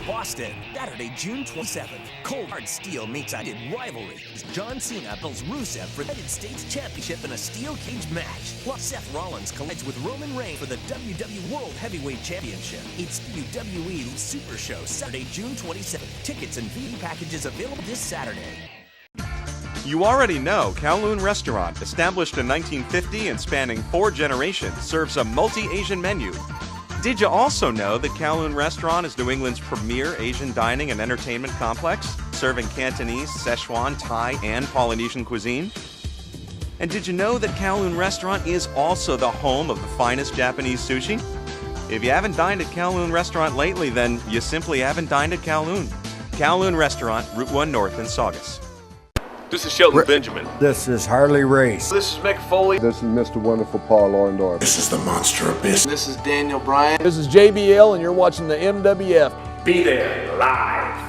Boston, Saturday, June 27th. Cold Hard Steel meets United Rivalry as John Cena battles Rusev for the United States Championship in a steel cage match. Plus, Seth Rollins collides with Roman Reigns for the WWE World Heavyweight Championship. It's WWE Super Show, Saturday, June 27th. Tickets and VIP packages available this Saturday. You already know Kowloon Restaurant, established in 1950 and spanning 4 generations, serves a multi-Asian menu. Did you also know that Kowloon Restaurant is New England's premier Asian dining and entertainment complex, serving Cantonese, Szechuan, Thai, and Polynesian cuisine? And did you know that Kowloon Restaurant is also the home of the finest Japanese sushi? If you haven't dined at Kowloon Restaurant lately, then you simply haven't dined at Kowloon. Kowloon Restaurant, Route 1 North in Saugus. This is Shelton Benjamin. This is Harley Race. This is Mick Foley. This is Mr. Wonderful Paul Orndorff. This is the Monster Abyss. This is Daniel Bryan. This is JBL, and you're watching the MWF. Be there live.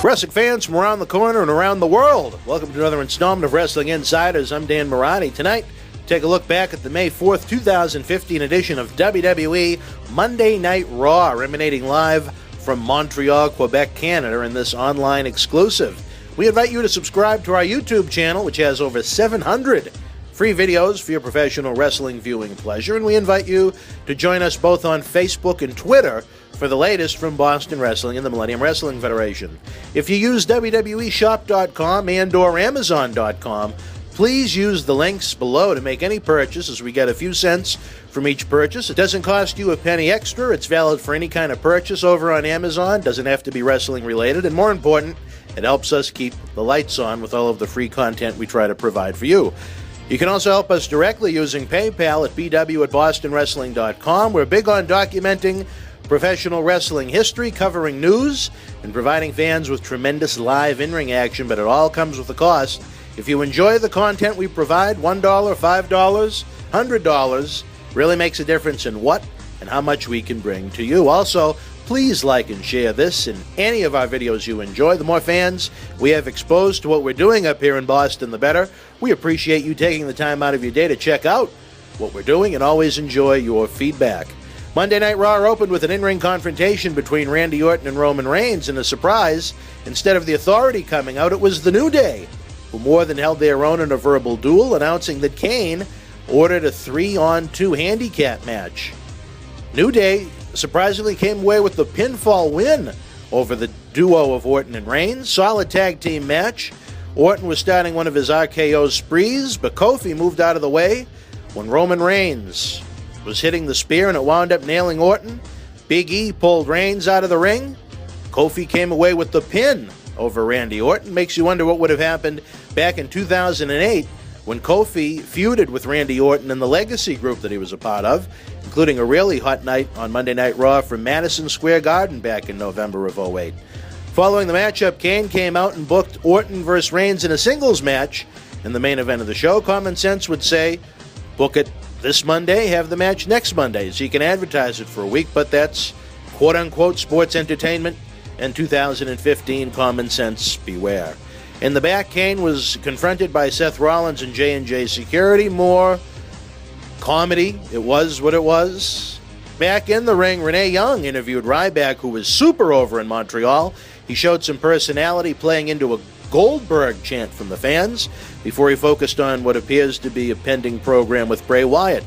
Wrestling fans from around the corner and around the world, welcome to another installment of Wrestling Insiders. I'm Dan Marotti. Tonight, take a look back at the May 4th, 2015 edition of WWE Monday Night Raw, emanating live from Montreal, Quebec, Canada, in this online exclusive. We invite you to subscribe to our YouTube channel, which has over 700 free videos for your professional wrestling viewing pleasure, and we invite you to join us both on Facebook and Twitter for the latest from Boston Wrestling and the Millennium Wrestling Federation. If you use WWEshop.com and or Amazon.com, please use the links below to make any purchase, as we get a few cents from each purchase. It doesn't cost you a penny extra. It's valid for any kind of purchase over on Amazon. Doesn't have to be wrestling related. And more important, it helps us keep the lights on with all of the free content we try to provide for you. You can also help us directly using PayPal at bw@bostonwrestling.com. We're big on documenting professional wrestling history, covering news, and providing fans with tremendous live in-ring action, but it all comes with a cost. If you enjoy the content we provide, $1, $5, $100 really makes a difference in what and how much we can bring to you. Also, please like and share this and any of our videos you enjoy. The more fans we have exposed to what we're doing up here in Boston, the better. We appreciate you taking the time out of your day to check out what we're doing and always enjoy your feedback. Monday Night Raw opened with an in-ring confrontation between Randy Orton and Roman Reigns, and a surprise, instead of the Authority coming out, it was the New Day, who more than held their own in a verbal duel, announcing that Kane ordered a 3-on-2 handicap match. New Day surprisingly came away with the pinfall win over the duo of Orton and Reigns. Solid tag team match. Orton was starting one of his RKO sprees, but Kofi moved out of the way when Roman Reigns was hitting the spear and it wound up nailing Orton. Big E pulled Reigns out of the ring. Kofi came away with the pin over Randy Orton. Makes you wonder what would have happened back in 2008 when Kofi feuded with Randy Orton and the Legacy group that he was a part of, including a really hot night on Monday Night Raw from Madison Square Garden back in November of 2008. Following the matchup, Kane came out and booked Orton versus Reigns in a singles match in the main event of the show. Common sense would say, book it this Monday, have the match next Monday, so you can advertise it for a week, but that's quote-unquote sports entertainment, and 2015 common sense beware. In the back, Kane was confronted by Seth Rollins and J&J Security. More comedy. It was what it was. Back in the ring, Renee Young interviewed Ryback, who was super over in Montreal. He showed some personality, playing into a Goldberg chant from the fans before he focused on what appears to be a pending program with Bray Wyatt.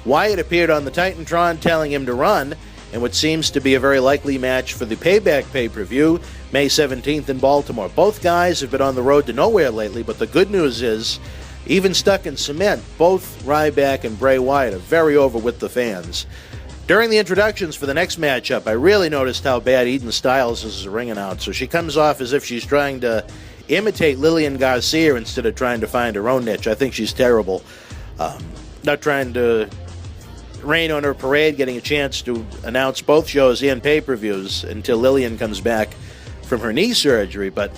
Wyatt appeared on the Titantron telling him to run, and what seems to be a very likely match for the Payback pay-per-view, May 17th in Baltimore. Both guys have been on the road to nowhere lately, but the good news is even stuck in cement. Both Ryback and Bray Wyatt are very over with the fans. During the introductions for the next matchup, I really noticed how bad Eden Styles is as a ring announcer. She comes off as if she's trying to imitate Lillian Garcia instead of trying to find her own niche. I think she's terrible. Not trying to rain on her parade, getting a chance to announce both shows and pay-per-views until Lillian comes back from her knee surgery. But,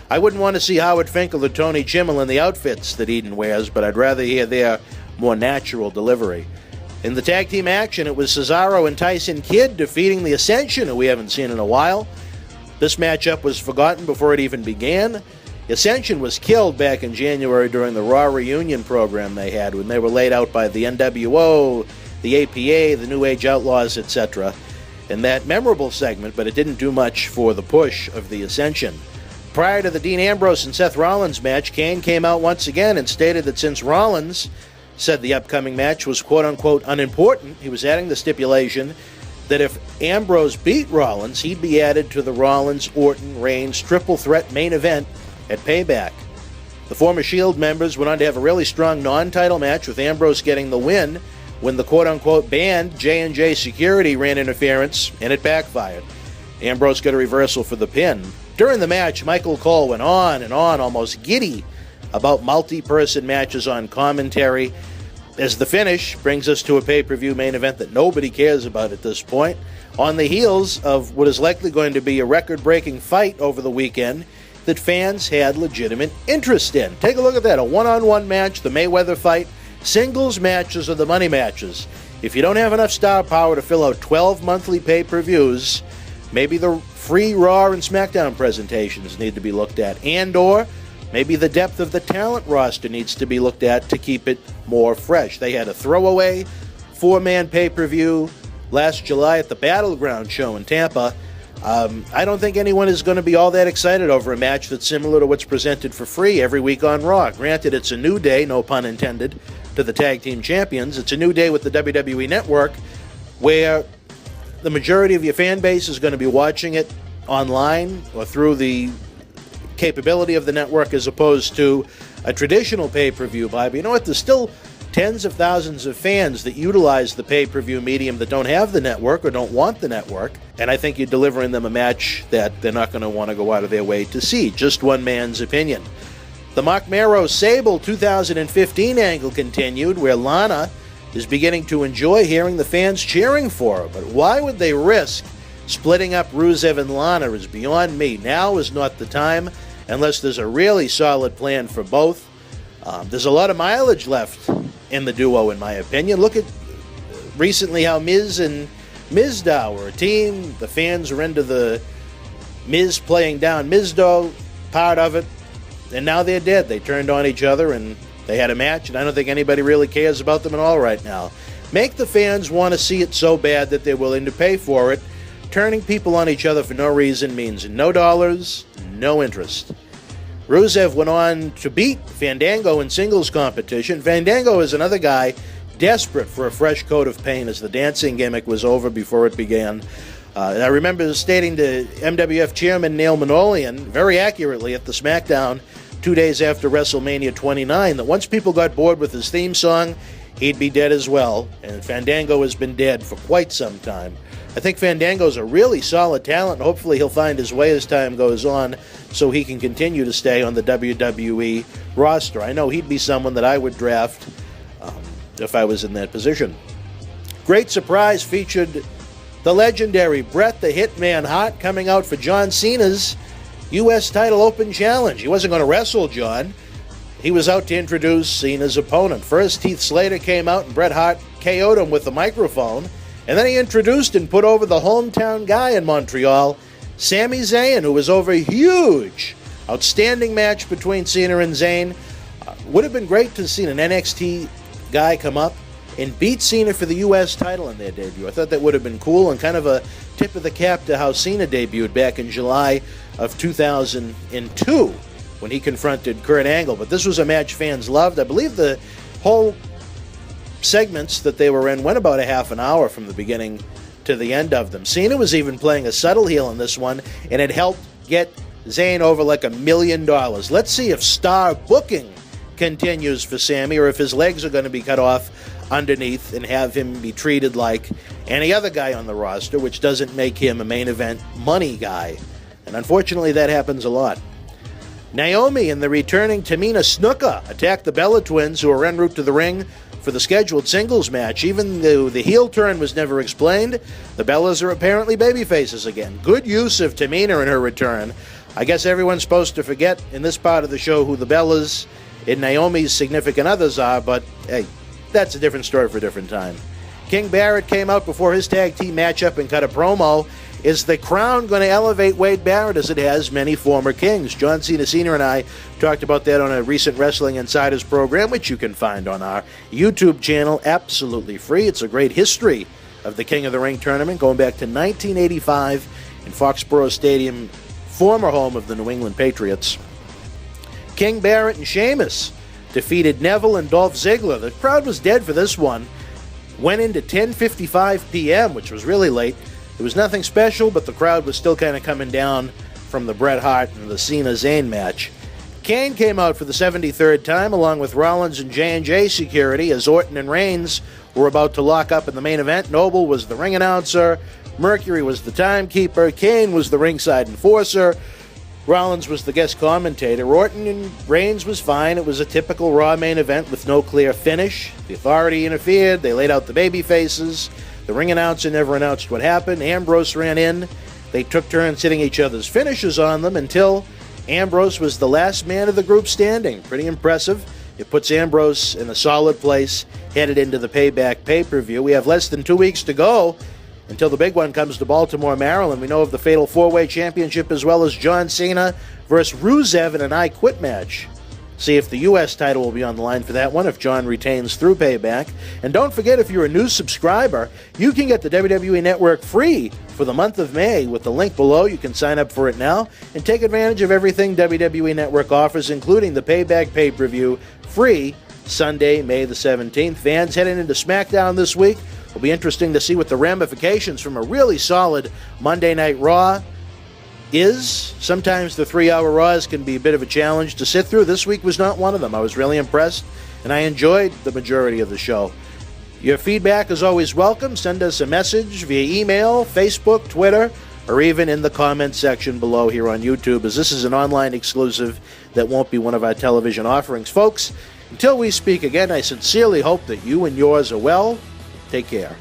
I wouldn't want to see Howard Finkel or Tony Chimmel in the outfits that Eden wears, but I'd rather hear their more natural delivery. In the tag team action, it was Cesaro and Tyson Kidd defeating the Ascension, who we haven't seen in a while. This matchup was forgotten before it even began. Ascension was killed back in January during the Raw reunion program they had when they were laid out by the NWO, the APA, the New Age Outlaws, etc. in that memorable segment, but it didn't do much for the push of the Ascension. Prior to the Dean Ambrose and Seth Rollins match, Kane came out once again and stated that since Rollins said the upcoming match was quote-unquote unimportant, he was adding the stipulation that if Ambrose beat Rollins, he'd be added to the Rollins-Orton-Reigns triple threat main event at Payback. The former Shield members went on to have a really strong non-title match, with Ambrose getting the win when the quote-unquote banned J&J Security ran interference, and it backfired. Ambrose got a reversal for the pin. During the match, Michael Cole went on and on, almost giddy, about multi-person matches on commentary, as the finish brings us to a pay-per-view main event that nobody cares about at this point, on the heels of what is likely going to be a record-breaking fight over the weekend that fans had legitimate interest in. Take a look at that, a one-on-one match, the Mayweather fight. Singles matches are the money matches. If you don't have enough star power to fill out 12 monthly pay-per-views, maybe the free Raw and SmackDown presentations need to be looked at, and/or maybe the depth of the talent roster needs to be looked at to keep it more fresh. They had a throwaway 4-man pay-per-view last July at the Battleground show in Tampa. I don't think anyone is going to be all that excited over a match that's similar to what's presented for free every week on Raw. Granted, it's a new day, no pun intended, to the tag team champions. It's a new day with the WWE Network, where the majority of your fan base is going to be watching it online or through the capability of the network, as opposed to a traditional pay-per-view buy. But you know what? There's still tens of thousands of fans that utilize the pay-per-view medium that don't have the network or don't want the network, and I think you're delivering them a match that they're not going to want to go out of their way to see. Just one man's opinion. The Mark Mero Sable 2015 angle continued, where Lana is beginning to enjoy hearing the fans cheering for her. But why would they risk splitting up Rusev and Lana is beyond me. Now is not the time unless there's a really solid plan for both. There's a lot of mileage left in the duo, in my opinion. Look at recently how Miz and Mizdow were a team. The fans were into the Miz playing down Mizdow part of it, and now they're dead. They turned on each other, and they had a match, and I don't think anybody really cares about them at all right now. Make the fans want to see it so bad that they're willing to pay for it. Turning people on each other for no reason means no dollars, no interest. Rusev went on to beat Fandango in singles competition. Fandango is another guy desperate for a fresh coat of paint, as the dancing gimmick was over before it began. I remember stating to MWF chairman Neil Manolian very accurately at the SmackDown 2 days after WrestleMania 29 that once people got bored with his theme song, he'd be dead as well, and Fandango has been dead for quite some time. I think Fandango's a really solid talent, and hopefully he'll find his way as time goes on so he can continue to stay on the WWE roster. I know he'd be someone that I would draft if I was in that position. Great surprise featured the legendary Bret The Hitman Hart coming out for John Cena's U.S. title open challenge. He wasn't going to wrestle John. He was out to introduce Cena's opponent. First, Heath Slater came out and Bret Hart KO'd him with a microphone. And then he introduced and put over the hometown guy in Montreal, Sami Zayn, who was over a huge, outstanding match between Cena and Zayn. Would have been great to see an NXT guy come up and beat Cena for the U.S. title in their debut. I thought that would have been cool and kind of a tip of the cap to how Cena debuted back in July of 2002 when he confronted Kurt Angle. But this was a match fans loved. I believe the whole segments that they were in went about a half an hour from the beginning to the end of them. Cena was even playing a subtle heel in this one, and it helped get Zayn over like $1 million. Let's see if star booking continues for Sammy, or if his legs are going to be cut off underneath and have him be treated like any other guy on the roster, which doesn't make him a main event money guy. And unfortunately, that happens a lot. Naomi and the returning Tamina Snuka attacked the Bella Twins, who are en route to the ring for the scheduled singles match. Even though the heel turn was never explained, the Bellas are apparently babyfaces again. Good use of Tamina in her return. I guess everyone's supposed to forget in this part of the show who the Bellas and Naomi's significant others are, but hey, that's a different story for a different time. King Barrett came out before his tag team matchup and cut a promo. Is the crown going to elevate Wade Barrett as it has many former kings? John Cena Sr. and I talked about that on a recent Wrestling Insiders program, which you can find on our YouTube channel, absolutely free. It's a great history of the King of the Ring tournament going back to 1985 in Foxborough Stadium, former home of the New England Patriots. King Barrett and Sheamus defeated Neville and Dolph Ziggler. The crowd was dead for this one. Went into 10:55 p.m., which was really late. It was nothing special, but the crowd was still kind of coming down from the Bret Hart and the Cena-Zayn match. Kane came out for the 73rd time, along with Rollins and J&J security, as Orton and Reigns were about to lock up in the main event. Noble was the ring announcer. Mercury was the timekeeper. Kane was the ringside enforcer. Rollins was the guest commentator. Orton and Reigns was fine. It was a typical Raw main event with no clear finish. The Authority interfered. They laid out the baby faces. The ring announcer never announced what happened. Ambrose ran in. They took turns hitting each other's finishes on them until Ambrose was the last man of the group standing. Pretty impressive. It puts Ambrose in a solid place, headed into the Payback pay-per-view. We have less than 2 weeks to go until the big one comes to Baltimore, Maryland. We know of the Fatal 4-Way Championship as well as John Cena versus Rusev in an I Quit match. See if the U.S. title will be on the line for that one if John retains through Payback. And don't forget, if you're a new subscriber, you can get the WWE Network free for the month of May with the link below. You can sign up for it now and take advantage of everything WWE Network offers, including the Payback pay-per-view, free Sunday, May the 17th. Fans heading into SmackDown this week. Will be interesting to see what the ramifications from a really solid Monday Night Raw is. Sometimes the 3-hour Raws can be a bit of a challenge to sit through. This week was not one of them. I was really impressed, and I enjoyed the majority of the show. Your feedback is always welcome. Send us a message via email, Facebook, Twitter, or even in the comments section below here on YouTube, as this is an online exclusive that won't be one of our television offerings. Folks, until we speak again, I sincerely hope that you and yours are well. Take care.